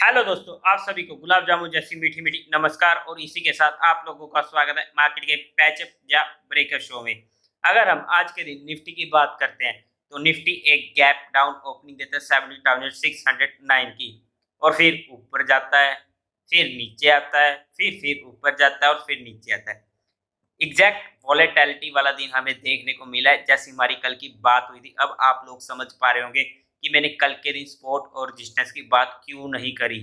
Hello दोस्तों, आप सभी को गुलाब जामुन जैसी मीठी मीठी नमस्कार और इसी के साथ आप लोगों का स्वागत है मार्केट के पैचअप या ब्रेकर शो में। अगर हम आज के दिन निफ्टी की बात करते हैं तो निफ्टी एक गैप डाउन ओपनिंग देता है 70,609 की और फिर ऊपर जाता है, फिर नीचे आता है, फिर ऊपर जाता है और फिर नीचे आता है। एग्जैक्ट वॉलेटिलिटी वाला दिन हमें देखने को मिला है जैसी हमारी कल की बात हुई थी। अब आप लोग समझ पा रहे होंगे कि मैंने कल के दिन सपोर्ट और रेजिस्टेंस की बात क्यों नहीं करी,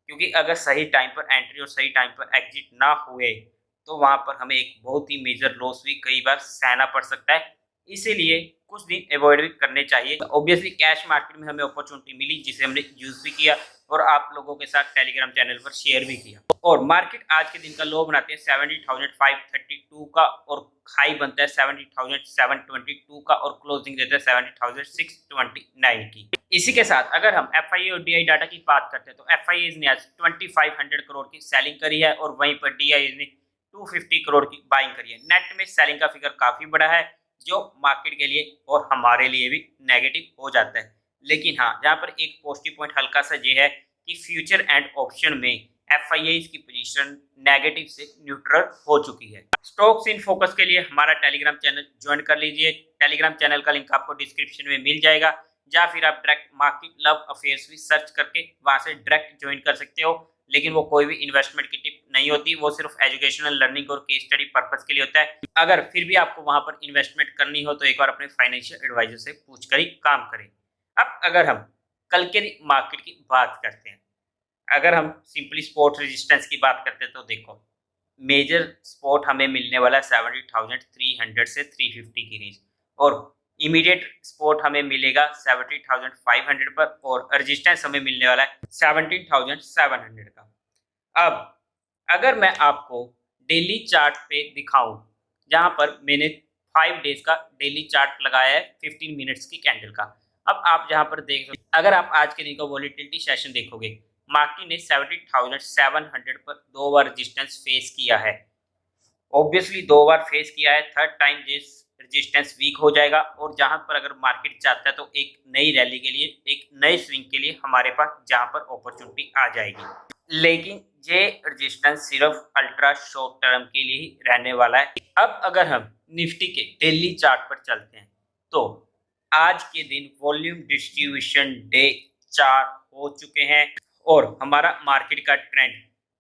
क्योंकि अगर सही टाइम पर एंट्री और सही टाइम पर एग्जिट ना हुए तो वहां पर हमें एक बहुत ही मेजर लॉस भी कई बार सहना पड़ सकता है। इसीलिए कुछ दिन अवॉइड भी करने चाहिए। ऑब्वियसली कैश मार्केट में हमें अपॉर्चुनिटी मिली जिसे हमने यूज भी किया और आप लोगों के साथ टेलीग्राम चैनल पर शेयर भी किया। और मार्केट आज के दिन का लो बनाते हैं 70,532 का और हाई बनता है 70,722 का और क्लोजिंग देता है 70,629 की। इसी के साथ अगर हम एफआईए और डीआई डाटा की बात करते हैं तो एफआईए ने आज 2500 करोड़ की सेलिंग करी है और वहीं पर डीआई ने 250 करोड़ की बाइंग करी है। नेट में सेलिंग का फिगर काफी बड़ा है जो मार्केट के लिए और हमारे लिए भी नेगेटिव हो जाता है। लेकिन हाँ, जहां पर एक पॉजिटिव पॉइंट हल्का सा ये है कि फ्यूचर एंड ऑप्शन में एफआईए की पोजीशन नेगेटिव से न्यूट्रल हो चुकी है। स्टॉक्स इन फोकस के लिए हमारा टेलीग्राम चैनल ज्वाइन कर लीजिए। टेलीग्राम चैनल का लिंक आपको डिस्क्रिप्शन में मिल जाएगा या फिर आप डायरेक्ट मार्केट लव अफेयर्स भी सर्च करके वहां से डायरेक्ट ज्वाइन कर सकते हो। लेकिन वो कोई भी इन्वेस्टमेंट की टिप नहीं होती, वो सिर्फ एजुकेशनल लर्निंग और केस स्टडी पर्पस के लिए होता है। अगर फिर भी आपको वहां पर इन्वेस्टमेंट करनी हो तो एक बार अपने फाइनेंशियल एडवाइजर से पूछकर ही काम करें। अब अगर हम कल के मार्केट की बात करते हैं, अगर हम सिंपली स्पोर्ट रेजिस्टेंस की बात करते हैं तो देखो मेजर सपोर्ट हमें मिलने वाला है 70,300 से 350 की रेंज और इमीडिएट सपोर्ट हमें मिलेगा 70,500 पर और रेजिस्टेंस हमें मिलने वाला है 17,700 का। अब अगर मैं आपको डेली चार्ट पे दिखाऊं जहां पर मैंने 5 डेज का डेली चार्ट लगाया है 15 मिनट्स की कैंडल का। अब आप जहां पर देख सकते, अगर आप आज के दिन का वॉलेटिलिटी सेशन देखोगे, मार्केट ने 70,700 पर 2 बार रेजिस्टेंस फेस किया है। ऑब्वियसली 2 बार फेस किया है, थर्ड टाइम जिस रेजिस्टेंस वीक हो जाएगा और जहां पर अगर मार्केट चाहता है तो एक नई रैली के लिए, एक नए स्विंग के लिए हमारे पास जहां पर अपॉर्चुनिटी आ जाएगी। लेकिन ये रेजिस्टेंस सिर्फ अल्ट्रा शॉर्ट टर्म के लिए ही रहने वाला है। अब अगर हम निफ्टी के डेली चार्ट पर चलते हैं तो आज के दिन वॉल्यूम डिस्ट्रीब्यूशन डे 4 हो चुके हैं और हमारा मार्केट का ट्रेंड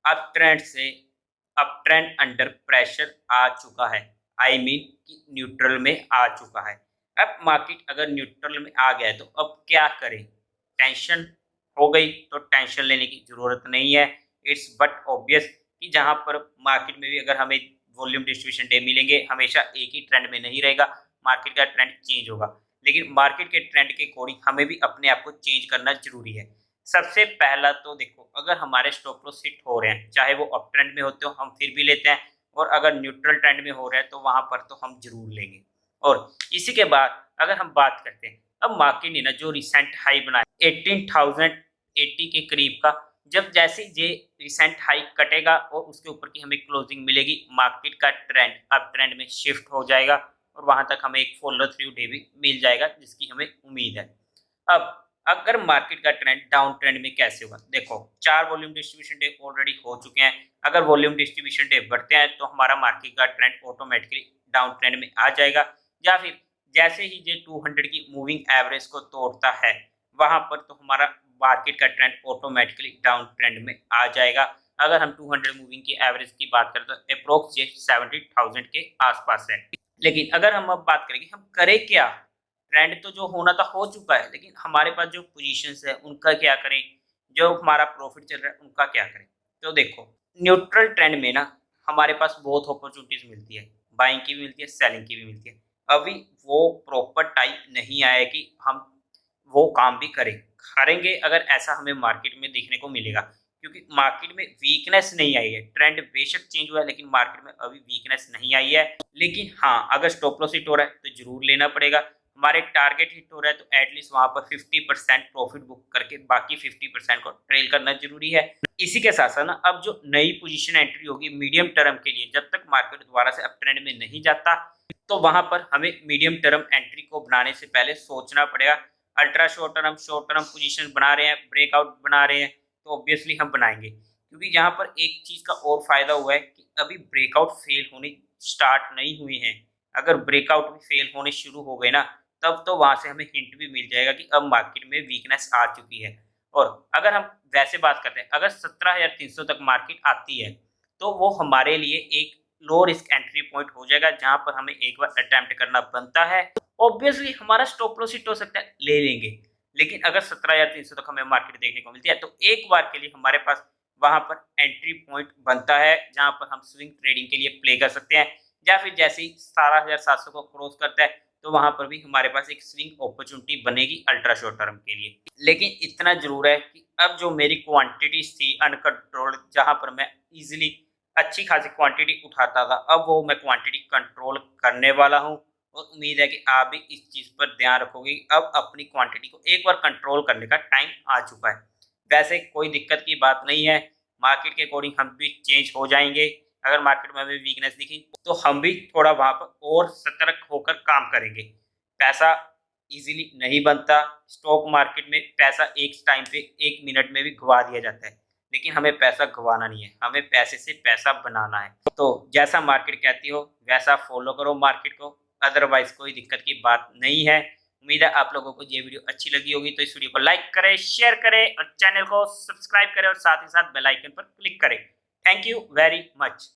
अप ट्रेंड से अप ट्रेंड अंडर प्रेशर आ चुका है। आई मीन कि न्यूट्रल में आ चुका है। अब मार्केट अगर न्यूट्रल में आ गया है तो अब क्या करें? टेंशन हो गई तो टेंशन लेने की जरूरत नहीं है। इट्स बट ऑब्वियस कि जहां पर मार्केट में भी अगर हमें वॉल्यूम डिस्ट्रीब्यूशन डे मिलेंगे, हमेशा एक ही ट्रेंड में नहीं रहेगा, मार्केट का ट्रेंड चेंज होगा। लेकिन मार्केट के ट्रेंड के अकॉर्डिंग हमें भी अपने आप को चेंज करना जरूरी है। सबसे पहला तो देखो, अगर हमारे स्टॉप लॉस हिट हो रहे हैं, चाहे वो अप ट्रेंड में होते हो हम फिर भी लेते हैं और अगर न्यूट्रल ट्रेंड में हो रहा है तो वहां पर तो हम जरूर लेंगे। और इसी के बाद अगर हम बात करते हैं, अब मार्केट ने ना जो रिसेंट हाई बनाया 18,080 के करीब का, जब जैसे ये रिसेंट हाई कटेगा और उसके ऊपर की हमें क्लोजिंग मिलेगी, मार्केट का ट्रेंड अप ट्रेंड में शिफ्ट हो जाएगा और वहां तक हमें एक फॉलो थ्रू डे भी मिल जाएगा जिसकी हमें उम्मीद है। अब अगर मार्केट का ट्रेंड डाउन ट्रेंड में कैसे होगा, देखो 4 वॉल्यूम डिस्ट्रीब्यूशन डे ऑलरेडी हो चुके हैं। अगर वॉल्यूम डिस्ट्रीब्यूशन डे बढ़ते हैं तो हमारा मार्केट का ट्रेंड ऑटोमेटिकली डाउन ट्रेंड में आ जाएगा, या फिर जैसे ही ये 200 की मूविंग एवरेज को तोड़ता है वहां पर तो हमारा मार्केट का ट्रेंड ऑटोमेटिकली डाउन ट्रेंड में आ जाएगा। अगर हम 200 मूविंग की एवरेज की बात करें तो अप्रोक्स ये 70,000 के आसपास है। लेकिन अगर हम अब बात करेंगे हम करें क्या, ट्रेंड तो जो होना था हो चुका है, लेकिन हमारे पास जो पोजीशंस है उनका क्या करें, जो हमारा प्रॉफिट चल रहा है उनका क्या करें। तो देखो न्यूट्रल ट्रेंड में ना हमारे पास बहुत अपॉर्चुनिटीज मिलती है, बाइंग की भी मिलती है, सेलिंग की भी मिलती है। अभी वो प्रॉपर टाइम नहीं आया कि हम वो काम भी करेंगे अगर ऐसा हमें मार्केट में देखने को मिलेगा, क्योंकि मार्केट में वीकनेस नहीं आई है। ट्रेंड बेशक चेंज हुआ है लेकिन मार्केट में अभी वीकनेस नहीं आई है। लेकिन हाँ, अगर स्टॉप लॉस हिट हो रहा है तो जरूर लेना पड़ेगा। हमारे टारगेट हिट हो रहा है तो एटलीस्ट वहां पर 50% प्रॉफिट बुक करके बाकी 50% को ट्रेल करना जरूरी है। इसी के साथ साथ ना अब जो नई पोजीशन एंट्री होगी मीडियम टर्म के लिए, जब तक मार्केट दोबारा से अप ट्रेंड में नहीं जाता तो वहां पर हमें मीडियम टर्म एंट्री को बनाने से पहले सोचना पड़ेगा। अल्ट्रा शॉर्ट टर्म पोजीशन बना रहे हैं, ब्रेकआउट बना रहे हैं तो ऑब्वियसली हम बनाएंगे, क्योंकि यहाँ पर एक चीज़ का और फायदा हुआ है कि अभी ब्रेकआउट फेल होने स्टार्ट नहीं हुए हैं। अगर ब्रेकआउट भी फेल होने शुरू हो गए ना, तब तो वहाँ से हमें हिंट भी मिल जाएगा कि अब मार्केट में वीकनेस आ चुकी है। और अगर हम वैसे बात करते हैं, अगर 17,300 तक मार्केट आती है, तो वो हमारे लिए एक लो रिस्क एंट्री पॉइंट हो जाएगा, जहाँ पर हमें एक बार अटेम्प्ट करना बनता है। ऑब्वियसली हमारा स्टॉप लॉस हिट हो सकता है, ले लेंगे। लेकिन अगर 17,300 तक हमें मार्केट देखने को मिलती है, तो एक बार के लिए हमारे पास वहाँ पर एंट्री पॉइंट बनता है, जहाँ पर हम स्विंग ट्रेडिंग के लिए प्ले कर सकते हैं। या फिर जैसे ही 17,700 को क्रॉस करता है, तो वहाँ पर भी हमारे पास एक स्विंग अपॉर्चुनिटी बनेगी अल्ट्रा शॉर्ट टर्म के लिए। लेकिन इतना ज़रूर है कि अब जो मेरी क्वांटिटीज़ थी अनकंट्रोल्ड, जहाँ पर मैं ईज़िली अच्छी खासी क्वांटिटी उठाता था, अब वो मैं क्वांटिटी कंट्रोल करने वाला हूँ। और उम्मीद है कि आप भी इस चीज़ पर ध्यान रखोगे। अब अपनी क्वांटिटी को एक बार कंट्रोल करने का टाइम आ चुका है। वैसे कोई दिक्कत की बात नहीं है, मार्केट के अकॉर्डिंग हम भी चेंज हो जाएँगे। अगर मार्केट में हमें वीकनेस दिखी, तो हम भी थोड़ा वहाँ पर और सतर्क होकर काम करेंगे। पैसा ईज़िली नहीं बनता, स्टॉक मार्केट में पैसा एक टाइम पे 1 मिनट में भी गँवा दिया जाता है। लेकिन हमें पैसा गँवाना नहीं है, हमें पैसे से पैसा बनाना है। तो जैसा मार्केट कहती हो, वैसा फ़ॉलो करो मार्केट को, अदरवाइज़ कोई दिक्कत की बात नहीं है। उम्मीद है आप लोगों को ये वीडियो अच्छी लगी होगी, तो इस वीडियो को लाइक करें, शेयर करें और चैनल को सब्सक्राइब करें और साथ ही साथ बेल आइकन पर क्लिक करें। Thank you very much.